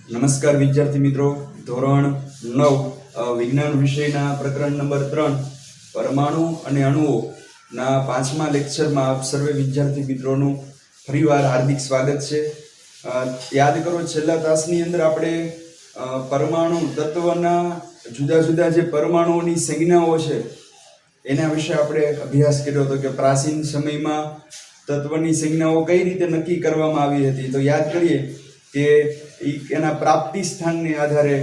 નમસ્કાર વિદ્યાર્થી મિત્રો, ધોરણ 9 વિજ્ઞાન વિષયના પ્રકરણ નંબર 3 પરમાણુ અને અણુઓ ના 5મા લેક્ચરમાં આપ સર્વે વિદ્યાર્થી મિત્રોનું ફરીવાર હાર્દિક સ્વાગત છે। યાદ કરો, છેલ્લા તાસની અંદર આપણે પરમાણુ તત્વના જુદા જુદા જે પરમાણુઓની સંજ્ઞાઓ છે એના વિશે આપણે અભ્યાસ કર્યો હતો કે પ્રાચીન સમયમાં તત્વની સંજ્ઞાઓ કઈ રીતે નક્કી કરવામાં આવી હતી। તો યાદ કરીએ કે એના પ્રાપ્તિ સ્થાનને આધારે,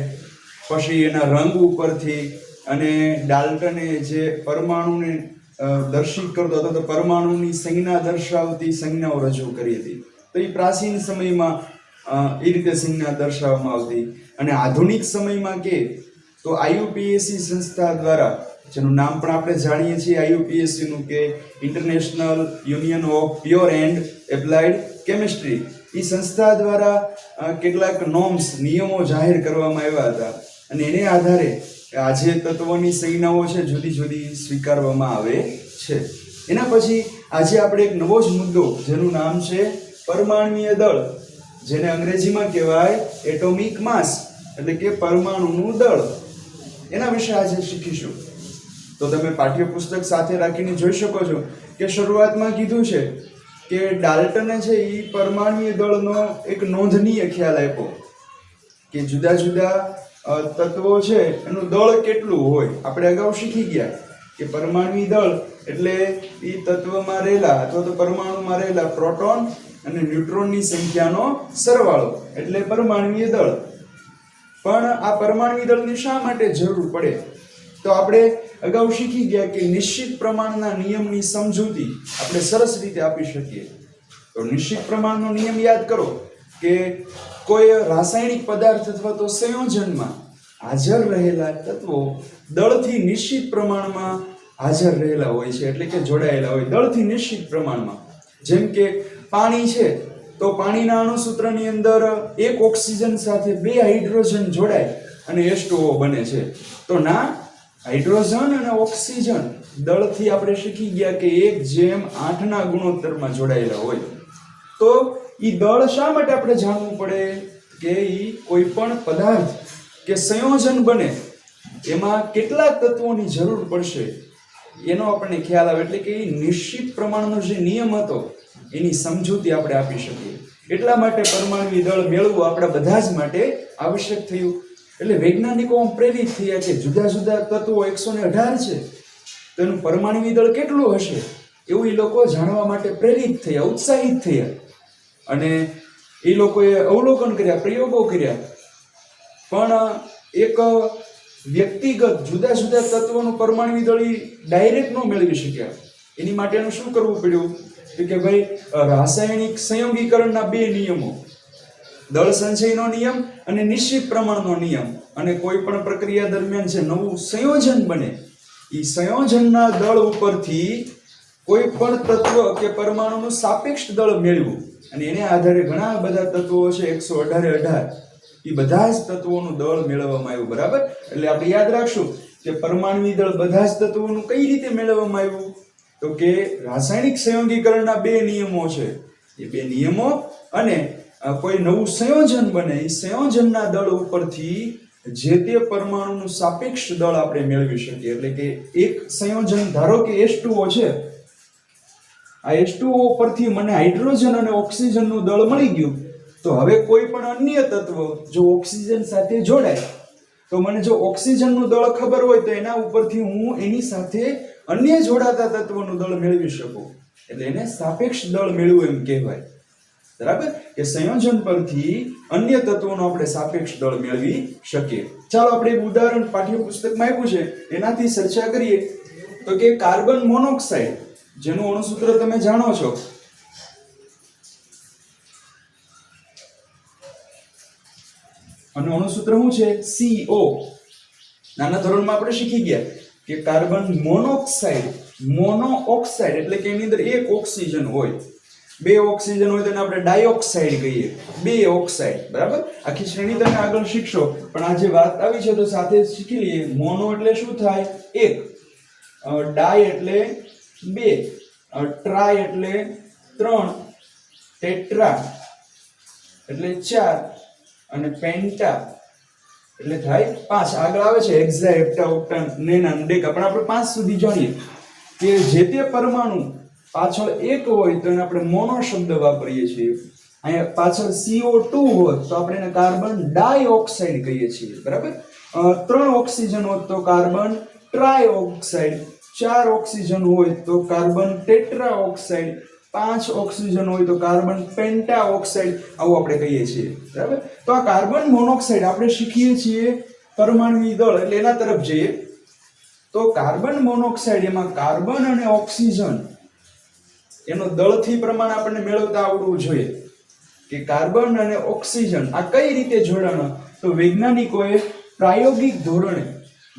પછી એના રંગ ઉપરથી, અને ડાલ્ટને જે પરમાણુને દર્શિત કરતો હતો તો પરમાણુની સંજ્ઞા દર્શાવતી સંજ્ઞાઓ રજૂ કરી હતી। તો એ પ્રાચીન સમયમાં એ રીતે સંજ્ઞા દર્શાવવામાં આવતી। અને આધુનિક સમયમાં કે તો IUPAC સંસ્થા દ્વારા, જેનું નામ પણ આપણે જાણીએ છીએ IUPAC નું કે international union of pure and applied chemistry, એ સંસ્થા દ્વારા કેટલાક નોર્મ્સ, નિયમો જાહેર કરવામાં આવ્યા હતા। અને એને આધારે આજે તત્વોની સંજ્ઞાઓ છે જુદી જુદી સ્વીકારવામાં આવે છે। એના પછી આજે આપણે એક નવો જ મુદ્દો, જેનું નામ છે પરમાણ્વીય દળ, જેને અંગ્રેજીમાં કહેવાય એટોમિક માસ, એટલે કે પરમાણુનું દળ, એના વિશે આજે શીખીશું। તો તમે પાઠ્યપુસ્તક સાથે રાખીને જોઈ શકો છો કે શરૂઆતમાં કીધું છે કે ડાલ્ટને છે એ પરમાણ્વીય દળનો એક નોંધનીય ખ્યાલ આપ્યો કે જુદા જુદા તત્વો છે એનું દળ કેટલું હોય। આપણે અગાઉ શીખી ગયા કે પરમાણ્વીય દળ એટલે એ તત્વમાં રહેલા અથવા તો પરમાણુમાં રહેલા પ્રોટોન અને ન્યુટ્રોનની સંખ્યાનો સરવાળો એટલે પરમાણ્વીય દળ। પણ આ પરમાણ્વીય દળની શા માટે જરૂર પડે? તો આપણે અગાઉ શીખી ગયા કે નિશ્ચિત પ્રમાણના નિયમની સમજૂતી આપણે સરસ રીતે આપી શકીએ। તો નિશ્ચિત પ્રમાણનો નિયમ યાદ કરો કે કોઈ રાસાયણિક પદાર્થ અથવા તો સંયોજનમાં હાજર રહેલા તત્વો દળથી નિશ્ચિત પ્રમાણમાં હાજર રહેલા હોય છે, એટલે કે જોડાયેલા હોય દળથી નિશ્ચિત પ્રમાણમાં। જેમ કે પાણી છે તો પાણીના અણુસૂત્રની અંદર એક ઓક્સિજન સાથે 2 હાઇડ્રોજન જોડાય અને H2O બને છે। તો ના, હાઇડ્રોજન અને ઓક્સિજન દળથી આપણે શીખી ગયા કે 1:8 ના ગુણોત્તરમાં જોડાયેલા હોય। તો ઈ દળ શા માટે આપણે જાણવું પડે કે ઈ કોઈ પણ પદાર્થ કે સંયોજન બને એમાં કેટલા તત્વોની જરૂર પડશે એનો આપણને ખ્યાલ આવે, એટલે કે ઈ નિશ્ચિત પ્રમાણનો જે નિયમ હતો એની સમજૂતી આપણે આપી શકીએ। એટલા માટે પરમાણ્વીય દળ મેળવવું આપણા બધા જ માટે આવશ્યક થયું। એટલે વૈજ્ઞાનિકો પ્રેરિત થયા કે જુદા જુદા તત્વો 118 છે તો એનું પરમાણ્વીય દળ કેટલું હશે એવું એ લોકો જાણવા માટે પ્રેરિત થયા, ઉત્સાહિત થયા। અને એ લોકોએ અવલોકન કર્યા, પ્રયોગો કર્યા, પણ એક વ્યક્તિગત જુદા જુદા તત્વોનું પરમાણ્વીય દળ ડાયરેક્ટ ન મેળવી શક્યા। એની માટેનું શું કરવું પડ્યું કે ભાઈ રાસાયણિક સંયોગીકરણના 2 નિયમો, દળ સંચયનો નિયમ અને નિશ્ચિત પ્રમાણનો નિયમ, અને કોઈ પણ પ્રક્રિયા દરમિયાન જે નવું સંયોજન બને એ સંયોજનના દળ ઉપરથી કોઈ પણ તત્વ કે પરમાણુનું સાપેક્ષ દળ મેળવવું। અને એને આધારે ઘણા બધા તત્વો છે 118 એ બધા જ તત્વોનું દળ મેળવવામાં આવ્યું, બરાબર? એટલે આપણે યાદ રાખશું કે પરમાણ્વીય દળ બધા જ તત્વોનું કઈ રીતે મેળવવામાં આવ્યું તો કે રાસાયણિક સંયોગીકરણના 2 નિયમો છે, એ 2 નિયમો અને કોઈ નવું સંયોજન બને એ સંયોજનના દળ ઉપરથી જે તે પરમાણુનું સાપેક્ષ દળ આપણે મેળવી શકીએ। એટલે કે એક સંયોજન, ધારો કે H2O છે, આ H2O પરથી મને હાઇડ્રોજન અને ઓક્સિજનનું દળ મળી ગયું, તો હવે કોઈ પણ અન્ય તત્વ જો ઓક્સિજન સાથે જોડાય તો મને જો ઓક્સિજનનું દળ ખબર હોય તો એના ઉપરથી હું એની સાથે અન્ય જોડાતા તત્વોનું દળ મેળવી શકું, એટલે એને સાપેક્ષ દળ મેળવવું એમ કહેવાય, બરાબર? કે સંયોજન પરથી અન્ય તત્વોનો આપણે સાપેક્ષ દળ મેળવી શકીએ। ચાલો આપણે એક ઉદાહરણ પાઠ્યપુસ્તકમાં આપ્યું છે એનાથી ચર્ચા કરીએ। તો કે કાર્બન મોનોક્સાઇડ, જેનું અણુસૂત્ર તમે જાણો છો, અને અણુસૂત્ર શું છે? CO। નાના ધોરણમાં આપણે શીખી ગયા કે કાર્બન મોનોક્સાઇડ, મોનો ઓક્સાઇડ એટલે કે એની અંદર એક ઓક્સિજન હોય, 2 ઓક્સિજન હોય તો એને આપણે ડાયોક્સાઇડ કહીએ, 2 ઓક્સાઇડ, બરાબર? આખી શ્રેણી તમે આગળ શીખશો, પણ આજે વાત આવી છે તો સાથે શીખી લઈએ। મોનો એટલે શું થાય? 1, ડાય એટલે 2, ટ્રાય એટલે 3, ટેટ્રા એટલે 4, અને પેન્ટા એટલે થાય 5. આગળ આવે છે હેક્ઝા, હેપ્ટા, ઓક્ટા, નેના, ડેકા, પણ આપણે 5 સુધી જાણીએ કે જે તે પરમાણુ પાછળ એક હોય તો એને આપણે મોનો શબ્દ વાપરીએ છીએ. અહીંયા પાછળ CO2 હોય તો આપણે એને કાર્બન ડાયોક્સાઇડ કહીએ છીએ, બરાબર. 3 ઓક્સિજન હોય તો કાર્બન ટ્રાયોક્સાઇડ, 4 ઓક્સિજન હોય તો કાર્બન ટેટ્રાઓક્સાઇડ, 5 ઓક્સિજન હોય તો કાર્બન પેન્ટાઓક્સાઇડ, આવું આપણે કહીએ છીએ, બરાબર. તો આ કાર્બન મોનોક્સાઇડ આપણે શીખીએ છીએ પરમાણુય દળ, એટલે એના તરફ જઈએ તો કાર્બન મોનોક્સાઇડ એમાં કાર્બન અને ઓક્સિજન એનો દળથી પ્રમાણ આપણને મેળવતા આવડવું જોઈએ કે કાર્બન અને ઓક્સિજન આ કઈ રીતે જોડાણ. તો વૈજ્ઞાનિકોએ પ્રાયોગિક ધોરણે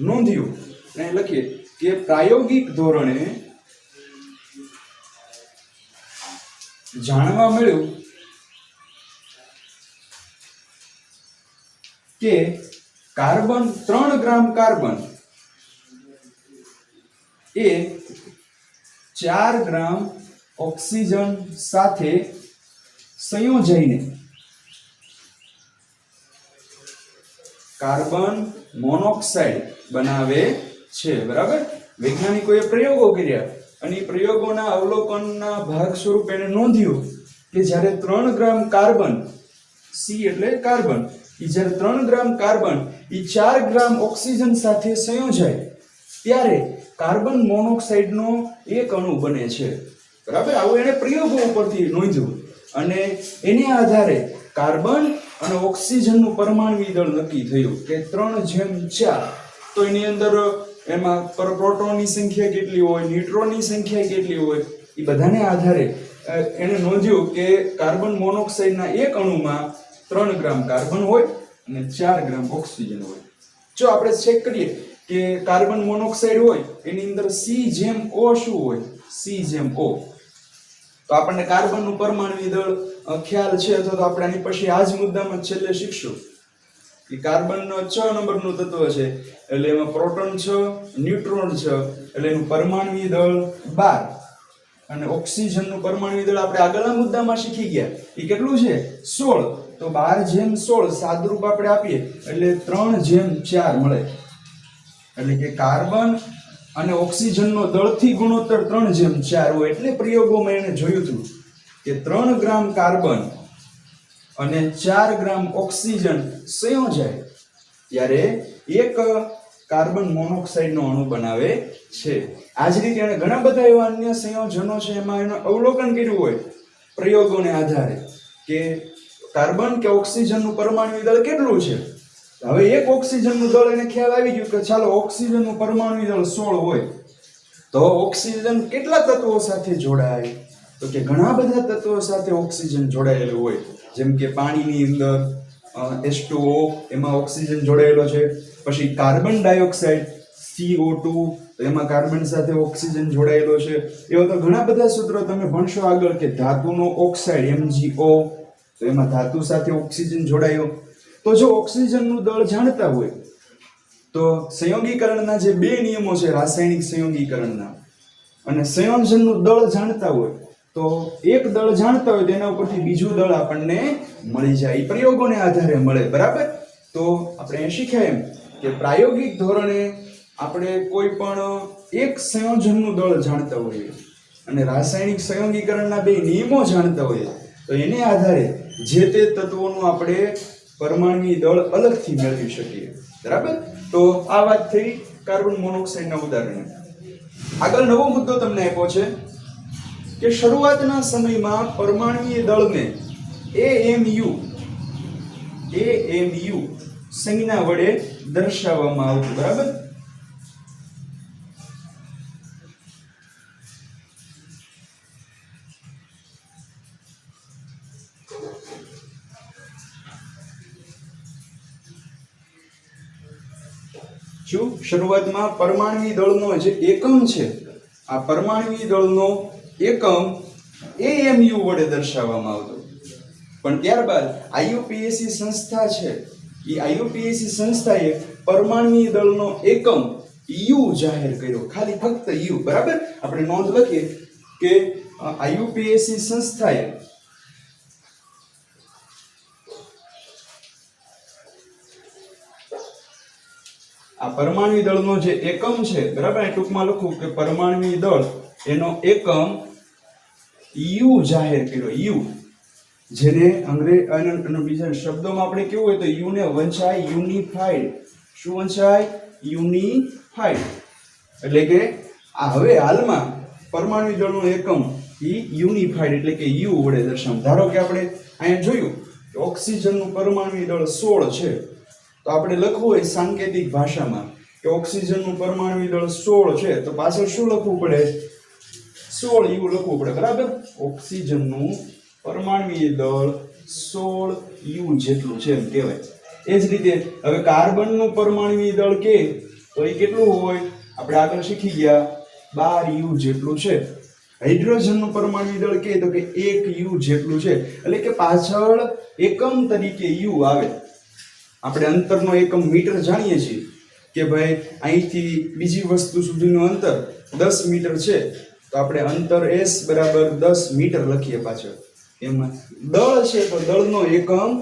નોંધ્યું અને લખીએ કે પ્રાયોગિક ધોરણે જાણવા મળ્યું કે કાર્બન 3 ગ્રામ કાર્બન એ 4 ગ્રામ ઓક્સિજન સાથે સંયોજાઈને કાર્બન મોનોક્સાઇડ બનાવે છે, બરાબર. વૈજ્ઞાનિકોએ પ્રયોગો કર્યા અને પ્રયોગોના અવલોકનના ભાગ સ્વરૂપે એને નોંધ્યું કે જ્યારે 3 ગ્રામ કાર્બન, C એટલે કાર્બન, એ જ્યારે 3 ગ્રામ કાર્બન એ 4 ગ્રામ ઓક્સિજન સાથે સંયોજાય ત્યારે કાર્બન મોનોક્સાઇડનો એક અણુ બને છે, બરાબર. આવું એને પ્રયોગો ઉપરથી નોંધ્યું અને એના આધારે કાર્બન અને ઓક્સિજનનું પરમાણુ દળ નક્કી થયું કે 3:4. તો એની અંદર એમાં પ્રોટોનની સંખ્યા કેટલી હોય, ન્યુટ્રોનની સંખ્યા કેટલી હોય, એ બધાને આધારે એને નોંધ્યું કે કાર્બન મોનોક્સાઇડના એક અણુમાં 3 ગ્રામ કાર્બન હોય અને 4 ગ્રામ ઓક્સિજન હોય. જો આપણે ચેક કરીએ કે કાર્બન મોનોક્સાઇડ હોય એની અંદર C/O શું હોય, C/O. તો આપણને કાર્બનનું પરમાણુ દળ ખ્યાલ છે, અથવા તો આપણે આની પછી આ જ મુદ્દામાં છેલ્લે શીખશું કે કાર્બન 6 નંબરનું તત્વ છે, એટલે એમાં પ્રોટોન 6, ન્યુટ્રોન 6, એટલે એનું પરમાણુ દળ 12 અને ઓક્સિજનનું પરમાણુ દળ આપણે આગળના મુદ્દામાં શીખી ગયા એ કેટલું છે 16. તો 12/16 સાદરૂપ આપણે આપીએ એટલે 3/4 મળે. એટલે કે કાર્બન અને ઓક્સિજનનો દળથી ગુણોત્તર 3/4 હોય. એટલે પ્રયોગોમાં એને જોયું હતું કે 3 ગ્રામ કાર્બન અને 4 ગ્રામ ઓક્સિજન સંયોજાય ત્યારે એક કાર્બન મોનોક્સાઇડનો અણુ બનાવે છે. આ જ રીતે એને ઘણા બધા એવા અન્ય સંયોજનો છે એમાં એનું અવલોકન કર્યું હોય પ્રયોગોને આધારે કે કાર્બન કે ઓક્સિજનનું પરમાણુ દળ કેટલું છે. હવે એક ઓક્સિજનનું દળ એને ખ્યાલ આવી ગયું કે ચાલો ઓક્સિજનનું પરમાણુ દળ 16 હોય તો ઓક્સિજન કેટલા તત્વો સાથે જોડાય, તો કે ઘણા બધા તત્વો સાથે ઓક્સિજન જોડાયેલું હોય. જેમ કે પાણીની અંદર H2O એમાં ઓક્સિજન જોડાયેલો છે, પછી કાર્બન ડાયોક્સાઇડ CO2 તો એમાં કાર્બન સાથે ઓક્સિજન જોડાયેલો છે. એવા તો ઘણા બધા સૂત્રો તમે ભણશો આગળ કે ધાતુનો ઓક્સાઇડ MgO તો એમાં ધાતુ સાથે ઓક્સિજન જોડાયો. તો જો ઓક્સિજનનું દળ જાણતા હોય તો સંયોગીકરણના જે 2 નિયમો છે રાસાયણિક સંયોગીકરણના અને સંયોજનનું દળ જાણતા હોય તો એક દળ જાણતા હોય તેના ઉપરથી બીજું દળ આપણને મળી જાય, પ્રયોગોને આધારે મળે, બરાબર. તો આપણે શીખ્યા એમ કે પ્રાયોગિક ધોરણે આપણે કોઈ પણ એક સંયોજનનું દળ જાણતા હોઈએ અને રાસાયણિક સંયોગીકરણના 2 નિયમો જાણતા હોઈએ તો એને આધારે જે તે તત્વોનું આપણે પરમાણુ દળ અલગથી મેળવી શકીએ, બરાબર. તો આ વાત થઈ કાર્બન મોનોક્સાઇડના ઉદાહરણ. આગળ નવો મુદ્દો તમને આપ્યો છે કે શરૂઆતના સમયમાં પરમાણુ દળને AMU સંજ્ઞા વડે દર્શાવવામાં આવતું, બરાબર. શું શરૂઆતમાં પરમાણુ દળનો જે એકમ છે આ પરમાણુ દળનો એકમ AMU વડે દર્શાવવામાં આવતો, પણ ત્યારબાદ IUPAC સંસ્થા છે એ IUPAC સંસ્થાએ પરમાણુ દળનો એકમ U જાહેર કર્યો, ખાલી ફક્ત U, બરાબર. આપણે નોંધ લખીએ કે IUPAC સંસ્થાએ આ પરમાણુ દળનો જે એકમ છે, બરાબર, ટૂંકમાં લખું કે પરમાણુ દળ એનો એકમ યુ જાહેર કર્યો, યુ, જેને અંગ્રેજી બીજા શબ્દોમાં આપણે કેવું હોય તો યુ ને વંચાય યુનિફાઈડ. શું વંચાય? યુનિફાઈડ. એટલે કે આ હવે હાલમાં પરમાણુ દળનું એકમ યુનિફાઈડ એટલે કે યુ વડે દર્શાવ. ધારો કે આપણે અહીંયા જોયું કે ઓક્સિજનનું પરમાણુ દળ 16 છે, તો આપણે લખવું હોય સાંકેતિક ભાષામાં કે ઓક્સિજનનું પરમાણુ દળ 16 છે, તો પાછળ શું લખવું પડે? 16 યુ લખવું પડે, બરાબર. ઓક્સિજનનું પરમાણુ દળ 16 યુ જેટલું છે એમ કહેવાય. એ જ રીતે હવે કાર્બનનું પરમાણુ દળ કે તો એ કેટલું હોય? આપણે આગળ શીખી ગયા 12 યુ જેટલું છે. હાઇડ્રોજનનું પરમાણુ દળ કે તો કે 1 યુ જેટલું છે. એટલે કે પાછળ એકમ તરીકે યુ આવે. આપણે અંતરનો એકમ મીટર જાણીએ છીએ કે ભાઈ અહીંથી બીજી વસ્તુ સુધીનું અંતર 10 મીટર છે, તો આપણે અંતર s બરાબર 10 મીટર લખીએ પાછળ. એમાં દળ છે તો દળનો એકમ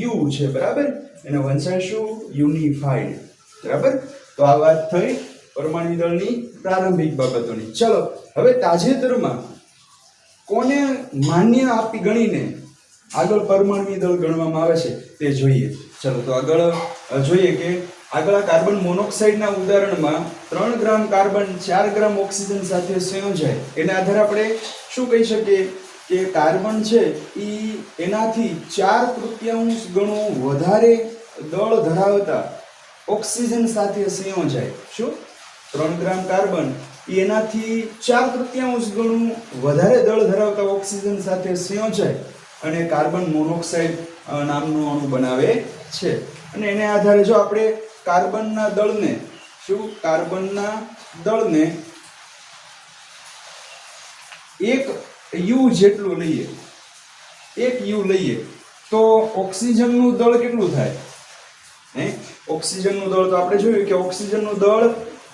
યુ છે, બરાબર. એને વંચાય શું? યુનિફાઈડ, બરાબર. તો આ વાત થઈ પરમાણુ દળની પ્રારંભિક બાબતોની. ચલો હવે તાજેતરમાં કોને માન્ય આપી ગણીને આગળ પરમાણુ દળ ગણવામાં આવે છે તે જોઈએ. ચલો તો આગળ જોઈએ કે આગળ કાર્બન મોનોક્સાઇડના ઉદાહરણમાં 3 ગ્રામ કાર્બન 4 ગ્રામ ઓક્સિજન સાથે સંયોજાય. એના આધારે આપણે શું કહી શકીએ કે કાર્બન છે એ એનાથી 4/3 ગણું વધારે દળ ધરાવતા ઓક્સિજન સાથે સંયોજાય. શું? 3 ગ્રામ કાર્બન એનાથી 4/3 ગણું વધારે દળ ધરાવતા ઓક્સિજન સાથે સંયોજાય અને કાર્બન મોનોક્સાઇડ નામનું અણુ બનાવે છે. અને એને આધારે જો આપણે કાર્બનના દળને કાર્બનના દળને 1 યુ જેટલું લઈએ, 1 યુ લઈએ તો ઓક્સિજનનું દળ કેટલું થાય? ઓક્સિજનનું દળ તો આપણે જોયું કે ઓક્સિજનનું દળ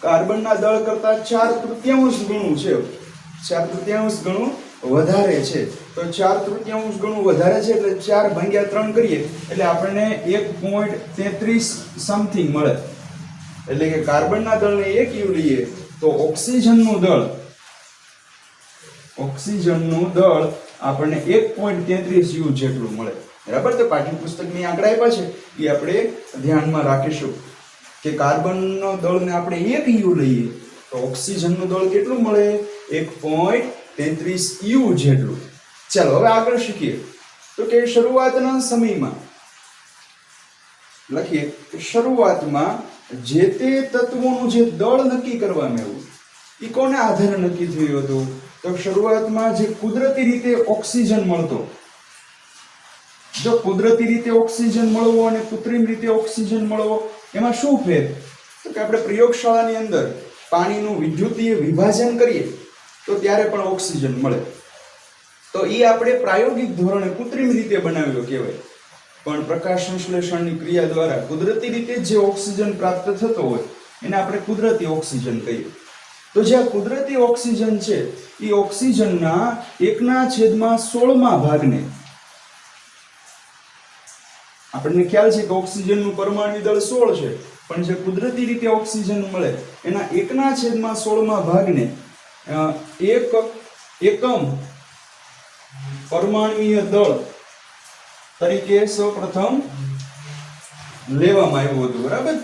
કાર્બનના દળ કરતા 4/3 ગણું છે, 4/3 ગણું વધારે છે. તો 4/3 ગણું વધારે છે એટલે 4/3 કરીએ એટલે આપણને 1.33 સમથિંગ મળે. એટલે કે કાર્બનના દળને 1 યુ લઈએ તો ઓક્સિજનનું દળ આપણને 1.33 યુ જેટલું મળે, બરાબર. તો પાઠ્યપુસ્તકની આંકડા આપ્યા છે એ આપણે ધ્યાનમાં રાખીશું કે કાર્બનનો દળને આપણે 1 યુ લઈએ તો ઓક્સિજનનું દળ કેટલું મળે? 1.33 યુ જેટલું. ચાલો હવે આગળ શીખીએ તો કે શરૂઆતના સમયમાં લખીએ કે શરૂઆતમાં જે તે તત્વોનું જે દળ નક્કી કરવામાં આવ્યું એ કોના આધારે નક્કી થયું હતું? તો શરૂઆતમાં જે કુદરતી રીતે ઓક્સિજન મળતો, જો કુદરતી રીતે ઓક્સિજન મળવો અને કૃત્રિમ રીતે ઓક્સિજન મળવો એમાં શું ફેર? તો કે આપણે પ્રયોગશાળાની અંદર પાણીનું વિદ્યુતીય વિભાજન કરીએ તો ત્યારે પણ ઓક્સિજન મળે. તો એ આપણે પ્રાયોગિક ધોરણે કૃત્રિમ રીતે બનાવેલો કહેવાય. પણ પ્રકાશ સંશ્લેષણની ક્રિયા દ્વારા કુદરતી રીતે જે ઓક્સિજન પ્રાપ્ત થતો હોય એને આપણે કુદરતી ઓક્સિજન કહીએ. તો જે આ કુદરતી ઓક્સિજન છે એ ઓક્સિજનના 1/16 ભાગને, આપણને ખ્યાલ છે કે ઓક્સિજનનું પરમાણુ દળ 16 છે, પણ જે કુદરતી રીતે ઓક્સિજન મળે એના 1/16 ભાગને એક એકમ પરમાણુય દળ તરીકે સૌપ્રથમ લેવામાં આવ્યું હતું, બરાબર.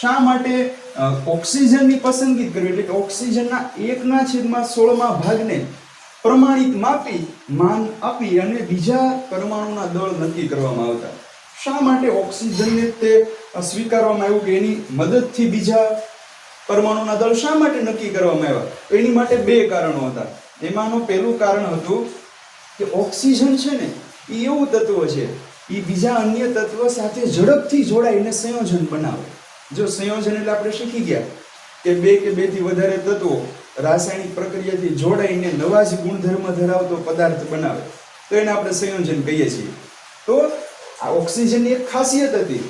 શા માટે ઓક્સિજનની પસંદગી કરવી? એટલે કે ઓક્સિજનના 1/16 ભાગને પ્રમાણિત માન આપી અને બીજા પરમાણુના દળ નક્કી કરવામાં આવતા. શા માટે ઓક્સિજનને તે સ્વીકારવામાં આવ્યું કે એની મદદથી બીજા પરમાણુના દળ શા માટે નક્કી કરવામાં આવ્યા? તો એની માટે 2 કારણો હતા. એમાંનું પહેલું કારણ હતું કે ઓક્સિજન છે ને એ એવું તત્વ છે એ બીજા અન્ય તત્વ સાથે ઝડપથી જોડાઈને સંયોજન બનાવે. જો સંયોજન એટલે આપણે શીખી ગયા કે 2 કે 2 થી વધારે તત્વો રાસાયણિક પ્રક્રિયાથી જોડાઈને નવા જ ગુણધર્મ ધરાવતો પદાર્થ બનાવે તો એને આપણે સંયોજન કહીએ છીએ. તો આ ઓક્સિજનની એક ખાસિયત હતી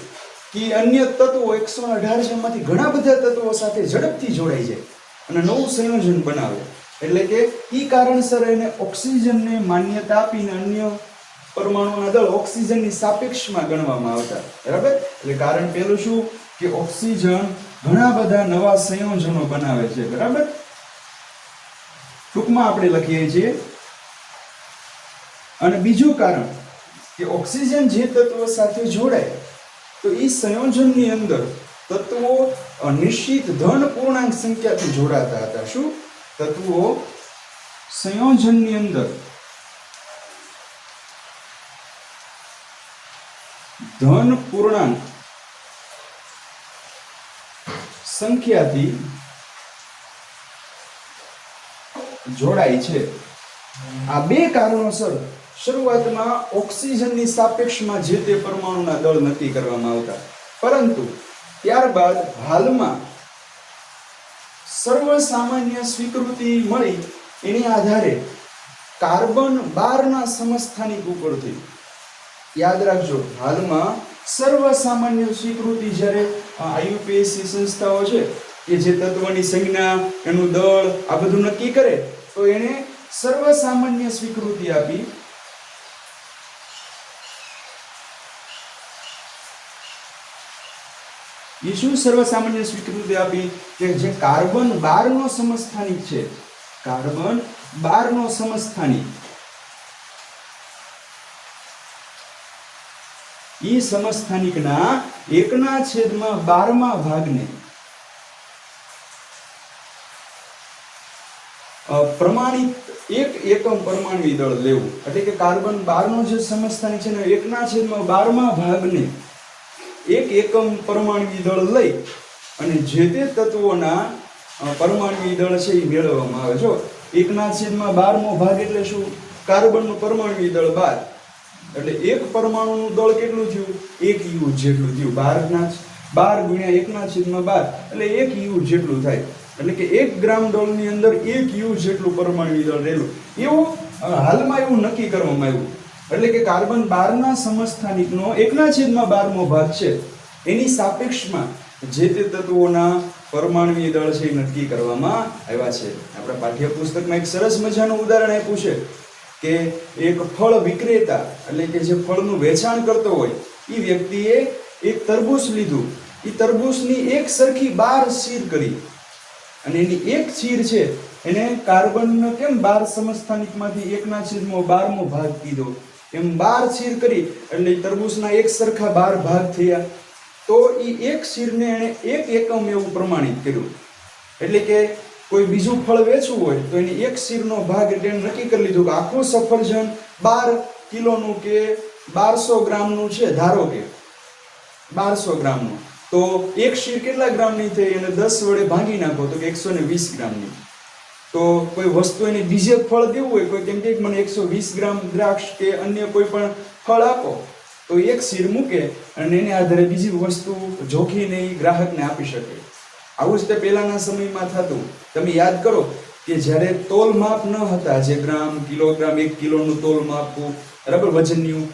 કે અન્ય તત્વો 118 જેમાંથી ઘણા બધા તત્વો સાથે ઝડપથી જોડાઈ જાય અને નવું સંયોજન બનાવે. એટલે કે ઈ કારણસર એને ઓક્સિજનને માન્યતા આપીને અન્ય પરમાણુના દળ ઓક્સિજનની સાપેક્ષમાં ગણવામાં આવતા, બરાબર. એટલે કારણ પહેલું શું કે ઓક્સિજન ઘણા બધા નવા સંયોજનો બનાવે છે, બરાબર. ટૂંકમાં આપણે લખીએ છીએ. અને બીજું કારણ કે ઓક્સિજન જે તત્વો સાથે જોડાય તો એ સંયોજનની અંદર તત્વો નિશ્ચિત ધન પૂર્ણાંક સંખ્યાથી જોડાતા હતા. શું? તત્વો સંયોજનની અંદર ધન પૂર્ણાંક સંખ્યાથી જોડાય છે. આ બે કારણોસર શરૂઆતમાં ઓક્સિજનની સાપેક્ષમાં જે તે પરમાણુના દળ નક્કી કરવામાં આવતા, પરંતુ ત્યારબાદ હાલમાં સર્વસામાન્ય સ્વીકૃતિ મળી એની આધારે કાર્બન 12 ના સમસ્થાનિક ઉપરથી, યાદ રાખજો, હાલમાં સર્વસામાન્ય સ્વીકૃતિ જ્યારે IUPAC સંસ્થાઓ છે કે જે તત્વની સંજ્ઞા, એનું દળ, આ બધું નક્કી કરે, તો એને સર્વસામાન્ય સ્વીકૃતિ આપી એ શું સર્વસામાન્ય સ્વીકૃતિ આપી કે જે કાર્બન 12 નો સમસ્થાનિક છે, કાર્બન 12 નો સમસ્થાનિક, ઈ સમસ્થાનિકના 1/12 ભાગને પ્રમાણિત એક એકમ પરમાણુ દળ લેવું. એટલે કે કાર્બન 12 નો જે સમસ્થાનિક છે ને 1/12 ભાગને એક એકમ પરમાણુ દળ લઈ અને જે તે તત્વોના પરમાણુ દળ છે એ મેળવવામાં આવે. જો 1/12 ભાગ એટલે શું? કાર્બનનું પરમાણુ દળ 12, એટલે એક પરમાણુનું દળ કેટલું થયું? 1 યુ જેટલું થયું. 12 ગુણ્યા 1/12 એટલે 1 યુ જેટલું થાય. એટલે કે 1 ગ્રામ દળની અંદર 1 યુ જેટલું પરમાણુ દળ રહેલું. એવું હાલમાં એવું નક્કી કરવામાં આવ્યું. એટલે કે કાર્બન 12 ના સમસ્થાનિકનો 1/12 ભાગ છે એની સાપેક્ષમાં જે તે તત્વોના પરમાણુ દળ છે એ નક્કી કરવામાં આવ્યા છે. આપણા પાઠ્યપુસ્તકમાં એક સરસ મજાનું ઉદાહરણ આપ્યું છે કે એક ફળ વિક્રેતા, એટલે કે જે ફળનું વેચાણ કરતો હોય, એ વ્યક્તિએ એક તરબૂચ લીધું. એ તરબૂચની એક સરખી 12 ચીર કરી અને એની એક ચીર છે એને કાર્બન કેમ 12 સમસ્થાનિકમાંથી 1/12 ભાગ કીધો, એમ 12 ચીર કરી એટલે તરબૂચના એક સરખા 12 ભાગ થયા. તો એ એક ચીરને એને એક એકમ એવું પ્રમાણિત કર્યું. એટલે કે કોઈ બીજું ફળ વેચવું હોય તો એની એક ચીરનો ભાગ એટલે નક્કી કરી લીધું કે આખું સફરજન 12 કિલોનું કે 1200 ગ્રામનું છે, ધારો કે 1200 ગ્રામનું, તો એક ચીર કેટલા ગ્રામની થઈ? એને 10 વડે ભાંગી નાખો તો કે 120 ગ્રામની. તો કોઈ વસ્તુ એને બીજે ફળ દેવું હોય, કોઈ કેમ કે મને 120 ગ્રામ દ્રાક્ષ કે અન્ય કોઈ પણ ફળ આપો, તો એક ચીર મૂકે અને એને આધારે બીજી વસ્તુ જોખીને ગ્રાહકને આપી શકે. આવું જ તે પહેલાના સમયમાં થતું. તમે યાદ કરો કે જ્યારે તોલ માપ ન હતા, જે ગ્રામ, કિલોગ્રામ, 1 કિલોનું તોલ માપવું, બરાબર, વજનનું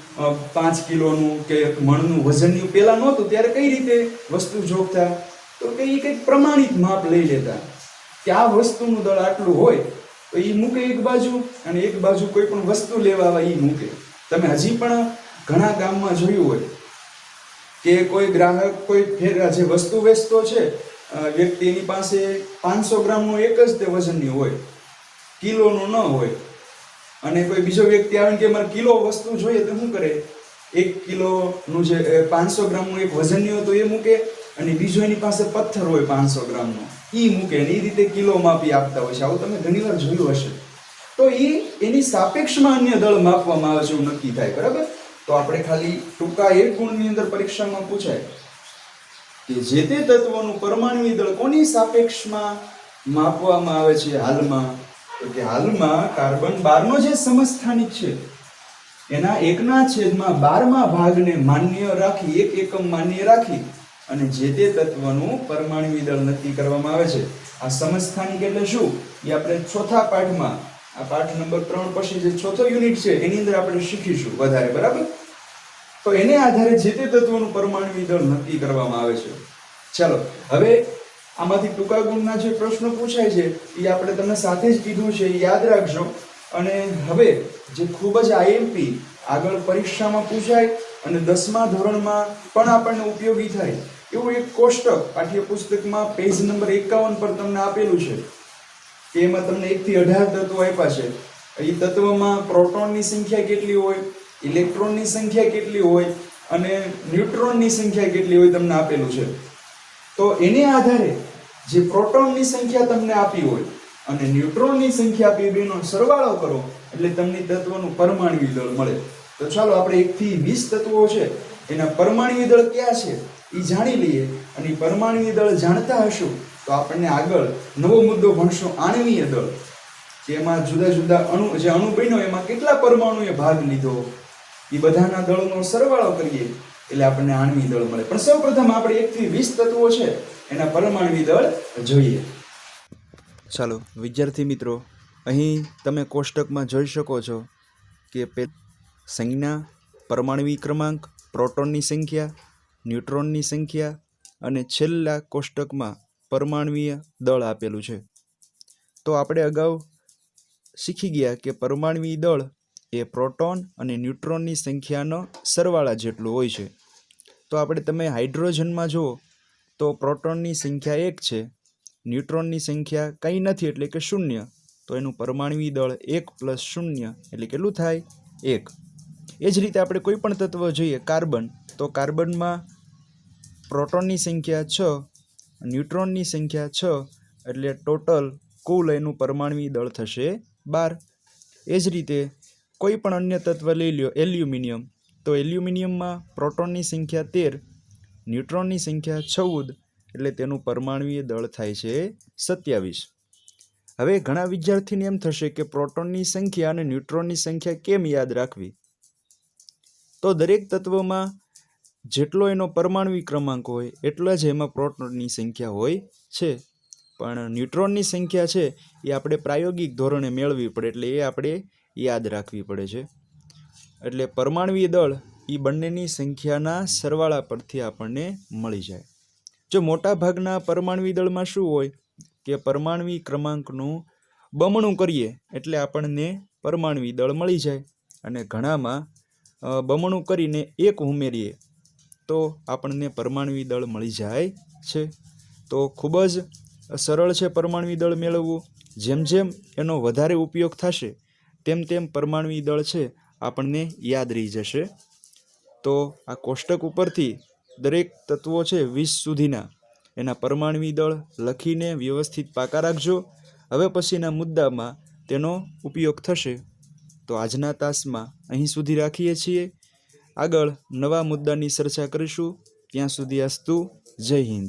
5 કિલોનું કે મણનું વજનનું પહેલા નહોતું, ત્યારે કઈ રીતે વસ્તુ જોખતા? તો કે એ કંઈક પ્રમાણિત માપ લઈ લેતા કે આ વસ્તુનું દળ આટલું હોય તો એ મૂકે એક બાજુ, અને એક બાજુ કોઈ પણ વસ્તુ લેવા આવે એ મૂકે. તમે હજી પણ ઘણા ગામમાં જોયું હોય કે કોઈ ગ્રાહક કોઈ જે વસ્તુ વેચતો છે વ્યક્તિ, એની પાસે 500 ગ્રામનું એક જ તે વજનની હોય, કિલોનું ન હોય, અને કોઈ બીજો વ્યક્તિ આવે કે મારે કિલો વસ્તુ જોઈએ તો શું કરે? 1 કિલોનું જે 500 ગ્રામનું એક વજનની હોય તો એ મૂકે, અને બીજો એની પાસે પથ્થર હોય 500 ગ્રામનો એ મૂકે, અને એ રીતે કિલો માપી આપતા હોય છે. આવું તમે ઘણીવાર જોયું હશે. તો એની સાપેક્ષમાં અન્ય દળ માપવામાં આવે છે એવું નક્કી થાય, બરાબર. તો આપણે ખાલી ટૂંકા એક ગુણની અંદર પરીક્ષામાં પૂછાય કે જે તે તત્વનું પરમાણુ દળ કોની સાપેક્ષમાં માપવામાં આવે છે હાલમાં? તો કે હાલમાં કાર્બન 12 નો જે સમસ્થાનિક છે એના 1/12 ભાગને માન્ય રાખી, એક એકમ માન્ય રાખી અને જે તે તત્વનું પરમાણુ દળ નક્કી કરવામાં આવે છે. આ સમસ્થાનિક એટલે શું એ આપણે ચોથા પાઠમાં, આ પાઠ નંબર 3 પછી જે ચોથો યુનિટ છે એની અંદર આપણે શીખીશું વધારે, બરાબર. તો એને આધારે જે તે તત્વનું પરમાણુ દળ નક્કી કરવામાં આવે છે. ચાલો, હવે આમાંથી ટૂંકા ગુણના જે પ્રશ્નો પૂછાય છે એ આપણે તમને સાથે જ કીધું છે, યાદ રાખજો. અને હવે જે ખૂબ જ IMP આગળ પરીક્ષામાં પૂછાય અને 10મા ધોરણમાં પણ આપણને ઉપયોગી થાય એવું એક કોષ્ટક પાઠ્યપુસ્તકમાં પેજ નંબર 51 પર તમને આપેલું છે કે એમાં તમને 1 થી 18 તત્વો આપ્યા છે. એ તત્વમાં પ્રોટોનની સંખ્યા કેટલી હોય, ઇલેક્ટ્રોનની સંખ્યા કેટલી હોય અને ન્યુટ્રોનની સંખ્યા કેટલી હોય તમને આપેલું છે. તો એને આધારે જે પ્રોટોનની સંખ્યા તમને આપી હોય અને ન્યુટ્રોનની સંખ્યા આપી, બેનો સરવાળો કરો એટલે તમને તત્વનું પરમાણ્વીય દળ મળે. તો ચાલો આપણે 1 થી 20 તત્વો છે એના પરમાણ્વીય દળ કયા છે એ જાણી લઈએ. અને પરમાણ્વીય દળ જાણતા હશું તો આપણને આગળ નવો મુદ્દો ભણશો, આણ્વીય દળ. જેમાં જુદા જુદા અણુ બન્યો એમાં કેટલા પરમાણુએ ભાગ લીધો, એ બધાના દળનો સરવાળો કરીએ એટલે આપણને આણ્વીય દળ મળે. પણ સૌપ્રથમ આપણે 1 થી 20 તત્વો છે એના પરમાણ્વીય દળ જોઈએ. ચાલો વિદ્યાર્થી મિત્રો, અહીં તમે કોષ્ટકમાં જોઈ શકો છો કે સંજ્ઞા, પરમાણ્વીય ક્રમાંક, પ્રોટોનની સંખ્યા, ન્યુટ્રોનની સંખ્યા અને છેલ્લા કોષ્ટકમાં પરમાણ્વીય દળ આપેલું છે. તો આપણે અગાઉ શીખી ગયા કે પરમાણ્વીય દળ એ પ્રોટોન અને ન્યુટ્રોનની સંખ્યાનો સરવાળા જેટલું હોય છે. તો તમે હાઇડ્રોજનમાં જુઓ તો પ્રોટોનની સંખ્યા 1 છે, ન્યુટ્રોનની સંખ્યા કંઈ નથી એટલે કે 0. તો એનું પરમાણ્વીય દળ 1 + 0 એટલે કેટલું થાય? 1. એ જ રીતે આપણે કોઈ પણ તત્વ જોઈએ, કાર્બન, તો કાર્બનમાં પ્રોટોનની સંખ્યા 6, ન્યુટ્રોનની સંખ્યા 6 એટલે ટોટલ કુલ એનું પરમાણ્વીય દળ થશે 12. એ જ રીતે કોઈ પણ અન્ય તત્વ લઈ લો, એલ્યુમિનિયમ, તો એલ્યુમિનિયમમાં પ્રોટોનની સંખ્યા 13, ન્યુટ્રોનની સંખ્યા 14 એટલે તેનું પરમાણ્વીય દળ થાય છે 27. હવે ઘણા વિદ્યાર્થીને એમ થશે કે પ્રોટોનની સંખ્યા અને ન્યુટ્રોનની સંખ્યા કેમ યાદ રાખવી? તો દરેક તત્વમાં જેટલો એનો પરમાણ્વીય ક્રમાંક હોય એટલા જ એમાં પ્રોટોનની સંખ્યા હોય છે. પણ ન્યુટ્રોનની સંખ્યા છે એ આપણે પ્રાયોગિક ધોરણે મેળવવી પડે, એટલે એ આપણે યાદ રાખવી પડે છે. એટલે પરમાણ્વીય દળ એ બંનેની સંખ્યાના સરવાળા પરથી આપણને મળી જાય. જો મોટા ભાગના પરમાણ્વીય દળમાં શું હોય કે પરમાણ્વીય ક્રમાંકનું બમણું કરીએ એટલે આપણને પરમાણ્વીય દળ મળી જાય, અને ઘણામાં બમણું કરીને 1 ઉમેરીએ તો આપણને પરમાણ્વીય દળ મળી જાય છે. તો ખૂબ જ સરળ છે પરમાણ્વીય દળ મેળવવું. જેમ જેમ એનો વધારે ઉપયોગ થશે તેમ તેમ પરમાણ્વીય દળ છે આપણને યાદ રહી જશે. તો આ કોષ્ટક ઉપરથી દરેક તત્વો છે 20 સુધીના એના પરમાણ્વીય દળ લખીને વ્યવસ્થિત પાકા રાખજો. હવે પછીના મુદ્દામાં તેનો ઉપયોગ થશે. તો આજના તાસમાં અહીં સુધી રાખીએ છીએ. આગળ નવા મુદ્દાની ચર્ચા કરીશું. ત્યાં સુધી અસ્તુ. જય હિન્દ.